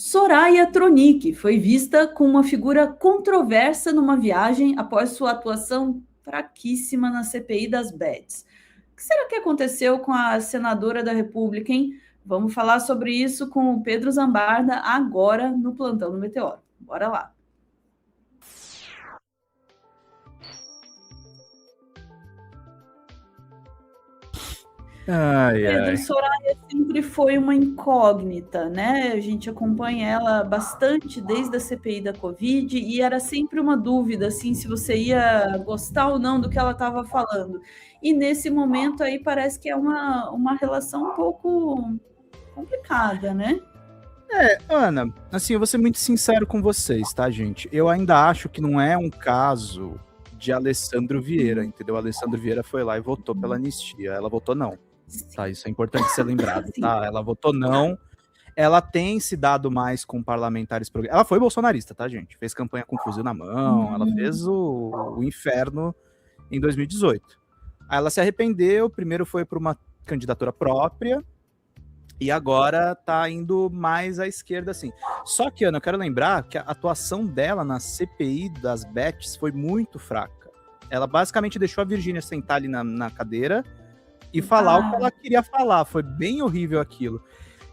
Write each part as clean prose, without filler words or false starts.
Soraya Tronic foi vista como uma figura controversa numa viagem após sua atuação fraquíssima na CPI das bets. O que será que aconteceu com a senadora da República, hein? Vamos falar sobre isso com o Pedro Zambarda agora no Plantão do Meteoro. Bora lá. Pedro, Soraya sempre foi uma incógnita, né? A gente acompanha ela bastante desde a CPI da Covid e era sempre uma dúvida, assim, se você ia gostar ou não do que ela estava falando. E nesse momento aí parece que é uma relação um pouco complicada, né? Ana, assim, eu vou ser muito sincero com vocês, tá, gente? Eu ainda acho que não é um caso de Alessandro Vieira, entendeu? Alessandro Vieira foi lá e votou pela anistia. Ela votou não, tá? Isso é importante ser lembrado, tá? Ela votou não. Ela tem se dado mais com parlamentares progressistas. Ela foi bolsonarista, tá, gente? Fez campanha com fuzil na mão, ela fez o inferno em 2018. Aí ela se arrependeu, primeiro foi para uma candidatura própria, e agora tá indo mais à esquerda, assim. Só que, Ana, eu quero lembrar que a atuação dela na CPI das bets foi muito fraca. Ela basicamente deixou a Virgínia sentar ali na cadeira e falar o que ela queria falar. Foi bem horrível aquilo.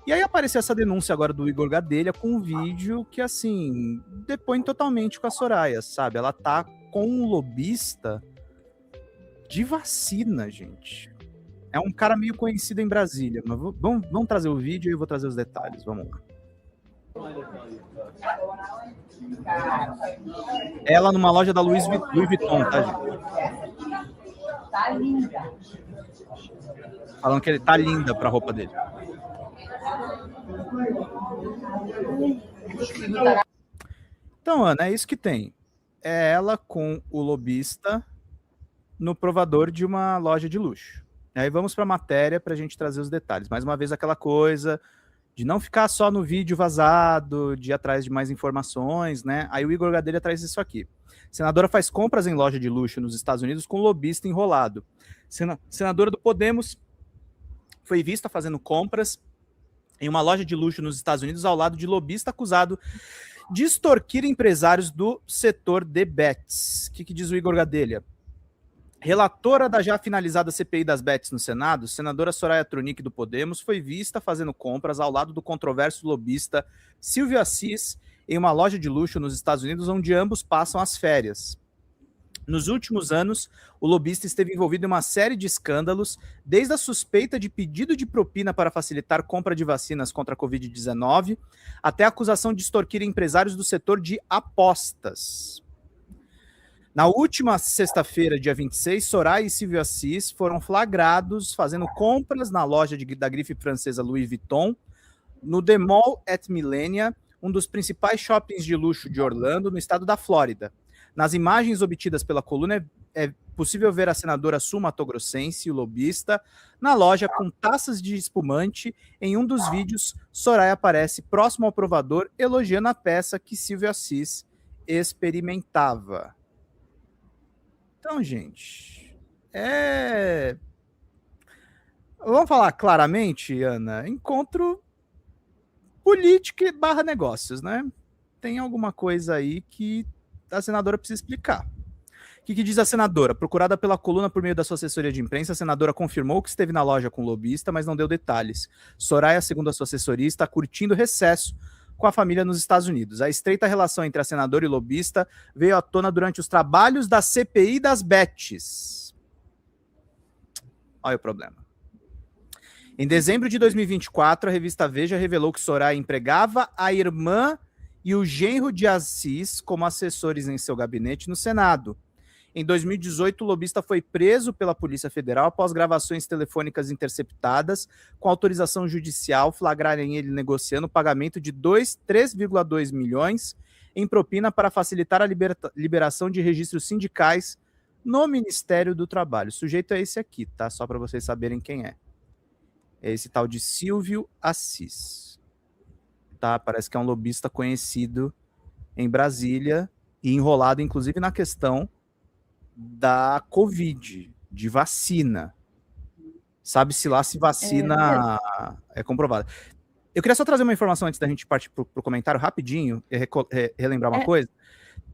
E aí apareceu essa denúncia agora do Igor Gadelha com um vídeo que, assim, depõe totalmente com a Soraya, sabe? Ela tá com um lobista de vacina, gente. É um cara meio conhecido em Brasília. Mas vamos trazer o vídeo e eu vou trazer os detalhes. Vamos lá. Ela numa loja da Louis Vuitton, tá, gente? Tá linda. Falando que ele tá linda pra roupa dele. Então, Ana, é isso que tem. É ela com o lobista no provador de uma loja de luxo. Aí vamos para a matéria para a gente trazer os detalhes. Mais uma vez, aquela coisa de não ficar só no vídeo vazado, de ir atrás de mais informações, né? Aí o Igor Gadelha traz isso aqui. Senadora faz compras em loja de luxo nos Estados Unidos com lobista enrolado. Senadora do Podemos foi vista fazendo compras em uma loja de luxo nos Estados Unidos ao lado de lobista acusado de extorquir empresários do setor de bets. O que diz o Igor Gadelha? Relatora da já finalizada CPI das bets no Senado, senadora Soraya Tronic do Podemos foi vista fazendo compras ao lado do controverso lobista Silvio Assis em uma loja de luxo nos Estados Unidos, onde ambos passam as férias. Nos últimos anos, o lobista esteve envolvido em uma série de escândalos, desde a suspeita de pedido de propina para facilitar compra de vacinas contra a Covid-19, até a acusação de extorquir empresários do setor de apostas. Na última sexta-feira, dia 26, Soraya e Silvio Assis foram flagrados fazendo compras na loja da grife francesa Louis Vuitton, no The Mall at Millenia, um dos principais shoppings de luxo de Orlando, no estado da Flórida. Nas imagens obtidas pela coluna, é possível ver a senadora Sul Mato-Grossense, o lobista, na loja com taças de espumante. Em um dos vídeos, Soraya aparece próximo ao provador, elogiando a peça que Silvio Assis experimentava. Então, gente, vamos falar claramente, Ana, encontro política / negócios, né? Tem alguma coisa aí que a senadora precisa explicar. O que diz a senadora? Procurada pela coluna por meio da sua assessoria de imprensa, a senadora confirmou que esteve na loja com o lobista, mas não deu detalhes. Soraya, segundo a sua assessoria, está curtindo recesso com a família nos Estados Unidos. A estreita relação entre a senadora e o lobista veio à tona durante os trabalhos da CPI das bets. Olha o problema. Em dezembro de 2024, a revista Veja revelou que Soraya empregava a irmã e o genro de Assis como assessores em seu gabinete no Senado. Em 2018, o lobista foi preso pela Polícia Federal após gravações telefônicas interceptadas com autorização judicial flagrarem ele negociando o pagamento de 3,2 milhões em propina para facilitar a liberação de registros sindicais no Ministério do Trabalho. O sujeito é esse aqui, tá? Só para vocês saberem quem é. É esse tal de Silvio Assis. Tá? Parece que é um lobista conhecido em Brasília e enrolado, inclusive, na questão da Covid, de vacina. Sabe-se lá se vacina é comprovada. Eu queria só trazer uma informação antes da gente partir para o comentário rapidinho e relembrar uma coisa.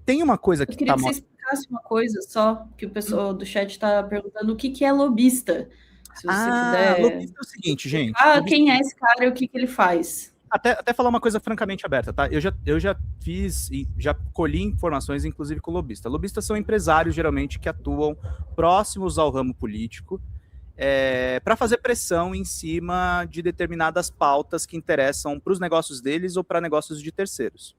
Tem uma coisa que eu queria que você explicasse uma coisa só, que o pessoal do chat está perguntando o que é lobista. Se você puder. Lobista é o seguinte, gente. Quem é esse cara e o que ele faz? Até falar uma coisa francamente aberta, tá? Eu já fiz e já colhi informações, inclusive com lobista. Lobistas são empresários, geralmente, que atuam próximos ao ramo político para fazer pressão em cima de determinadas pautas que interessam para os negócios deles ou para negócios de terceiros.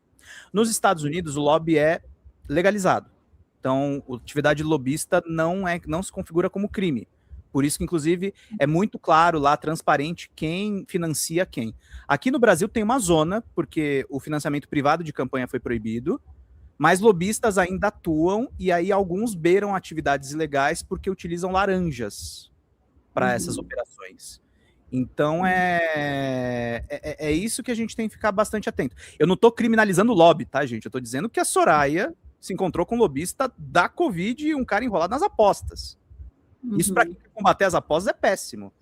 Nos Estados Unidos, o lobby é legalizado. Então, a atividade lobista não se configura como crime. Por isso que, inclusive, é muito claro lá, transparente, quem financia quem. Aqui no Brasil tem uma zona, porque o financiamento privado de campanha foi proibido, mas lobistas ainda atuam, e aí alguns beiram atividades ilegais porque utilizam laranjas para essas operações. Então, é isso que a gente tem que ficar bastante atento. Eu não estou criminalizando o lobby, tá, gente? Eu estou dizendo que a Soraya se encontrou com um lobista da Covid e um cara enrolado nas apostas. Isso, para quem quer combater as apostas, é péssimo.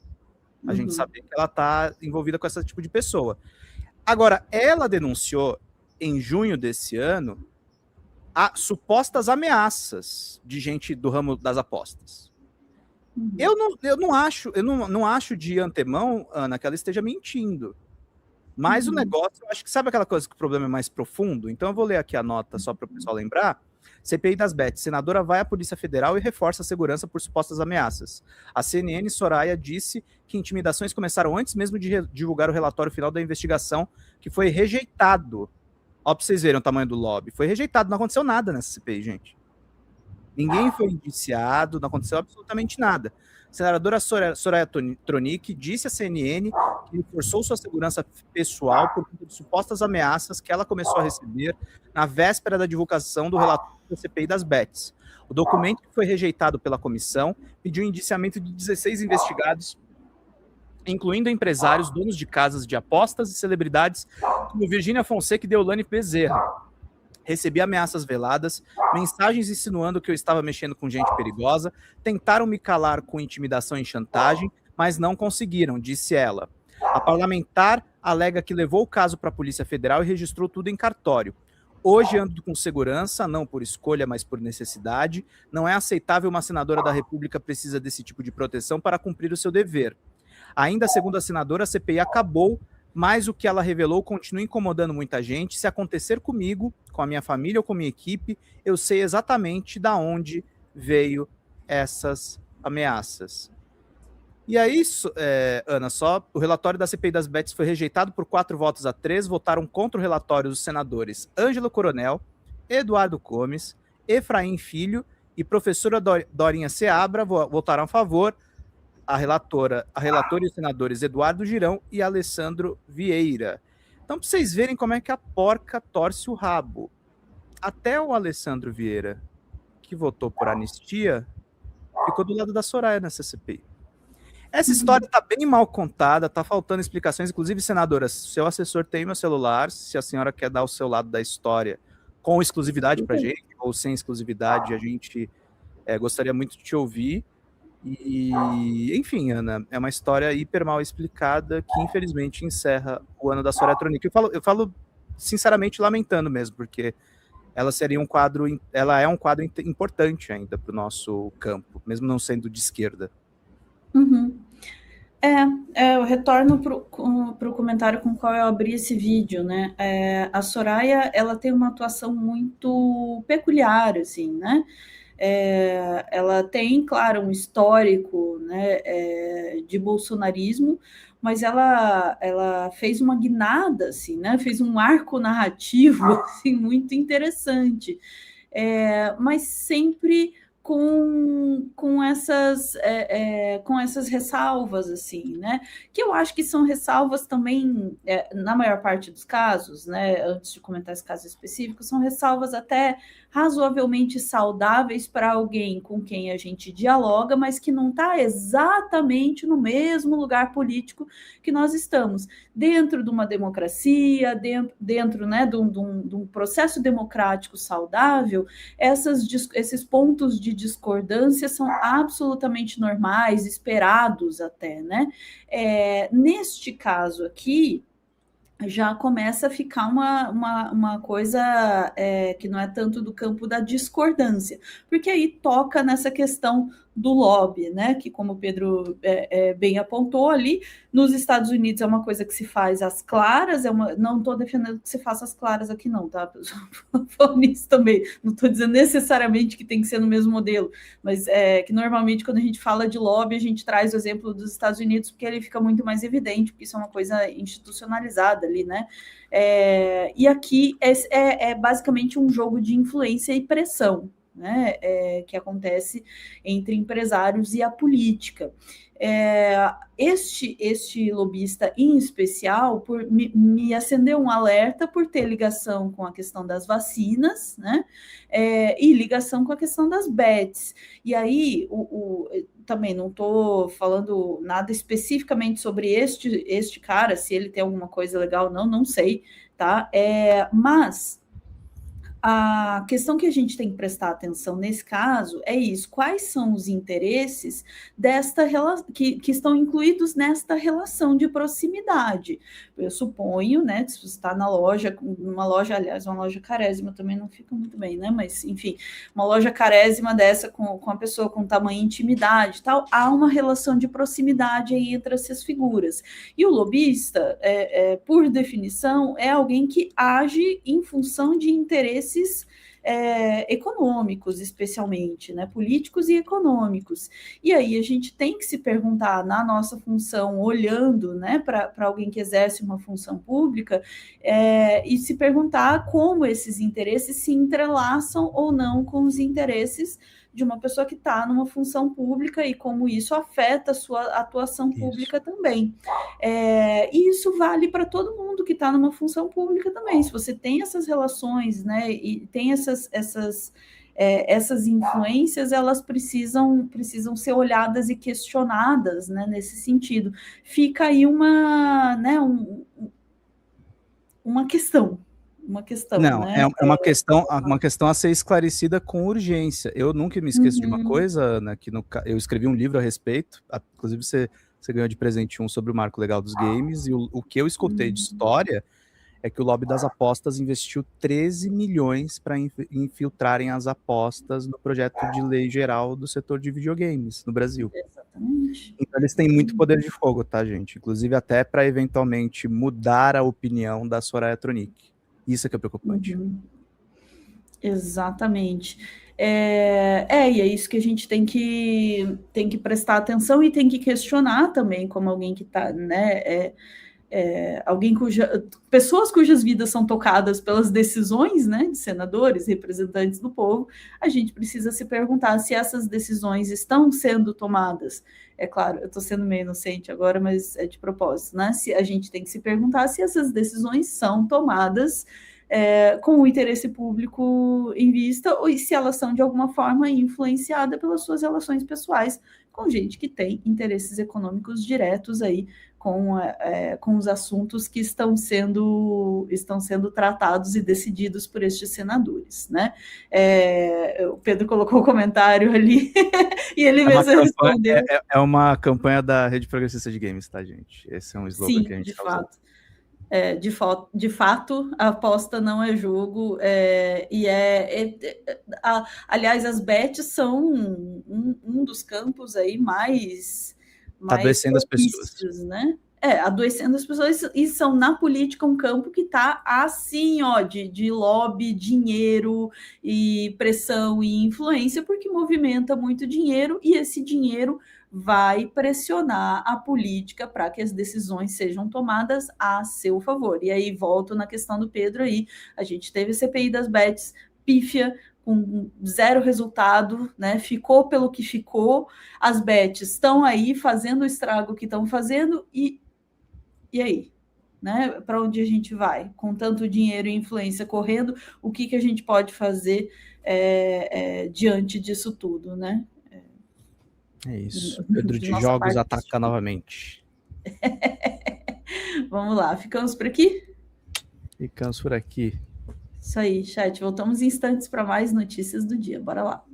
A gente saber que ela está envolvida com esse tipo de pessoa. Agora, ela denunciou, em junho desse ano, supostas ameaças de gente do ramo das apostas. Eu não acho de antemão, Ana, que ela esteja mentindo. Mas o negócio, eu acho que sabe aquela coisa que o problema é mais profundo? Então eu vou ler aqui a nota só para o pessoal lembrar. CPI das Bets. Senadora vai à Polícia Federal e reforça a segurança por supostas ameaças. A CNN, Soraya, disse que intimidações começaram antes mesmo de divulgar o relatório final da investigação, que foi rejeitado. Ó, pra vocês verem o tamanho do lobby. Foi rejeitado, não aconteceu nada nessa CPI, gente. Ninguém foi indiciado, não aconteceu absolutamente nada. A senadora Soraya Tronic disse à CNN que reforçou sua segurança pessoal por conta de supostas ameaças que ela começou a receber na véspera da divulgação do relatório da CPI das Bets. O documento, que foi rejeitado pela comissão, pediu indiciamento de 16 investigados, incluindo empresários, donos de casas de apostas e celebridades como Virgínia Fonseca e Deolane Bezerra. Recebi ameaças veladas, mensagens insinuando que eu estava mexendo com gente perigosa, tentaram me calar com intimidação e chantagem, mas não conseguiram, disse ela. A parlamentar alega que levou o caso para a Polícia Federal e registrou tudo em cartório. Hoje ando com segurança, não por escolha, mas por necessidade. Não é aceitável uma senadora da República precisa desse tipo de proteção para cumprir o seu dever. Ainda segundo a senadora, a CPI acabou, mas o que ela revelou continua incomodando muita gente. Se acontecer comigo, com a minha família ou com a minha equipe, eu sei exatamente de onde veio essas ameaças. E aí, Ana, só o relatório da CPI das Bets foi rejeitado por 4 votos a 3, votaram contra o relatório os senadores Ângelo Coronel, Eduardo Gomes, Efraim Filho e professora Dorinha Seabra votaram a favor. A relatora e os senadores Eduardo Girão e Alessandro Vieira. Então, para vocês verem como é que a porca torce o rabo. Até o Alessandro Vieira, que votou por anistia, ficou do lado da Soraya nessa CPI. Essa história está bem mal contada, está faltando explicações. Inclusive, senadora, seu assessor tem meu celular, se a senhora quer dar o seu lado da história com exclusividade para a gente, ou sem exclusividade, a gente gostaria muito de te ouvir. E, enfim, Ana, é uma história hiper mal explicada que, infelizmente, encerra o ano da Soraya Tronic. Eu falo sinceramente lamentando mesmo, porque ela é um quadro importante ainda para o nosso campo, mesmo não sendo de esquerda. Eu retorno para o comentário com o qual eu abri esse vídeo, né? A Soraya, ela tem uma atuação muito peculiar, assim, né? Ela tem, claro, um histórico, né, de bolsonarismo, mas ela fez uma guinada, assim, né, fez um arco narrativo assim, muito interessante, mas sempre com essas ressalvas, assim, né? Que eu acho que são ressalvas também, na maior parte dos casos, né? Antes de comentar esse caso específico, são ressalvas até razoavelmente saudáveis para alguém com quem a gente dialoga, mas que não está exatamente no mesmo lugar político que nós estamos. Dentro de uma democracia, dentro né, de um processo democrático saudável, esses pontos de discordância são absolutamente normais, esperados até, né? Neste caso aqui, já começa a ficar uma coisa que não é tanto do campo da discordância, porque aí toca nessa questão do lobby, né? Que, como o Pedro bem apontou ali, nos Estados Unidos é uma coisa que se faz às claras, não estou defendendo que se faça às claras aqui, não, tá? Falando isso também, não estou dizendo necessariamente que tem que ser no mesmo modelo, mas que normalmente quando a gente fala de lobby, a gente traz o exemplo dos Estados Unidos, porque ele fica muito mais evidente, porque isso é uma coisa institucionalizada ali, né? E aqui é basicamente um jogo de influência e pressão, né, que acontece entre empresários e a política. Este lobista em especial me acendeu um alerta por ter ligação com a questão das vacinas, né, e ligação com a questão das bets. E aí, também não estou falando nada especificamente sobre este cara, se ele tem alguma coisa legal ou não, não sei, tá? Mas a questão que a gente tem que prestar atenção nesse caso é isso: quais são os interesses desta que estão incluídos nesta relação de proximidade? Eu suponho, né, que se você está numa loja, aliás, uma loja carésima também não fica muito bem, né? Mas, enfim, uma loja carésima dessa com a pessoa com tamanho intimidade e tal, há uma relação de proximidade aí entre essas figuras. E o lobista, por definição, é alguém que age em função de interesses econômicos, especialmente, né, políticos e econômicos. E aí a gente tem que se perguntar, na nossa função, olhando, né, para alguém que exerce uma função pública, e se perguntar como esses interesses se entrelaçam ou não com os interesses de uma pessoa que está numa função pública e como isso afeta a sua atuação pública também. E isso vale para todo mundo que está numa função pública também. Se você tem essas relações, né, e tem essas influências, elas precisam ser olhadas e questionadas, né, nesse sentido. Fica aí uma questão. Não, né? é uma questão a ser esclarecida com urgência. Eu nunca me esqueço de uma coisa, Ana, que eu escrevi um livro a respeito, inclusive você ganhou de presente um sobre o marco legal dos games, e o que eu escutei de história é que o lobby das apostas investiu 13 milhões para infiltrarem as apostas no projeto de lei geral do setor de videogames no Brasil. Exatamente. Então eles têm muito poder de fogo, tá, gente? Inclusive até para eventualmente mudar a opinião da Soraya Tronic. Isso é que é preocupante. Exatamente. E é isso que a gente tem que prestar atenção e tem que questionar também, como alguém que está, né, pessoas cujas vidas são tocadas pelas decisões, né, de senadores, representantes do povo. A gente precisa se perguntar se essas decisões estão sendo tomadas. É claro, eu estou sendo meio inocente agora, mas é de propósito, né? Se a gente tem que se perguntar se essas decisões são tomadas com o interesse público em vista, ou se elas são de alguma forma influenciadas pelas suas relações pessoais com gente que tem interesses econômicos diretos aí com os assuntos que estão sendo tratados e decididos por estes senadores, né? O Pedro colocou o comentário ali e ele mesmo respondeu. É uma campanha da Rede Progressista de Games, tá, gente? Esse é um slogan que a gente de fato. De fato, a aposta não é jogo, aliás, as bets são um dos campos aí mais adoecendo as pessoas, né? Adoecendo as pessoas, e são na política um campo que está assim, ó, de lobby, dinheiro e pressão e influência, porque movimenta muito dinheiro, e esse dinheiro vai pressionar a política para que as decisões sejam tomadas a seu favor. E aí volto na questão do Pedro aí, a gente teve a CPI das bets, pífia, com zero resultado, né? Ficou pelo que ficou, as bets estão aí fazendo o estrago que estão fazendo, e aí? Né? Para onde a gente vai? Com tanto dinheiro e influência correndo, o que a gente pode fazer diante disso tudo, né? É isso. Pedro de Jogos ataca novamente. Vamos lá, ficamos por aqui? Ficamos por aqui. Isso aí, chat. Voltamos em instantes para mais notícias do dia. Bora lá.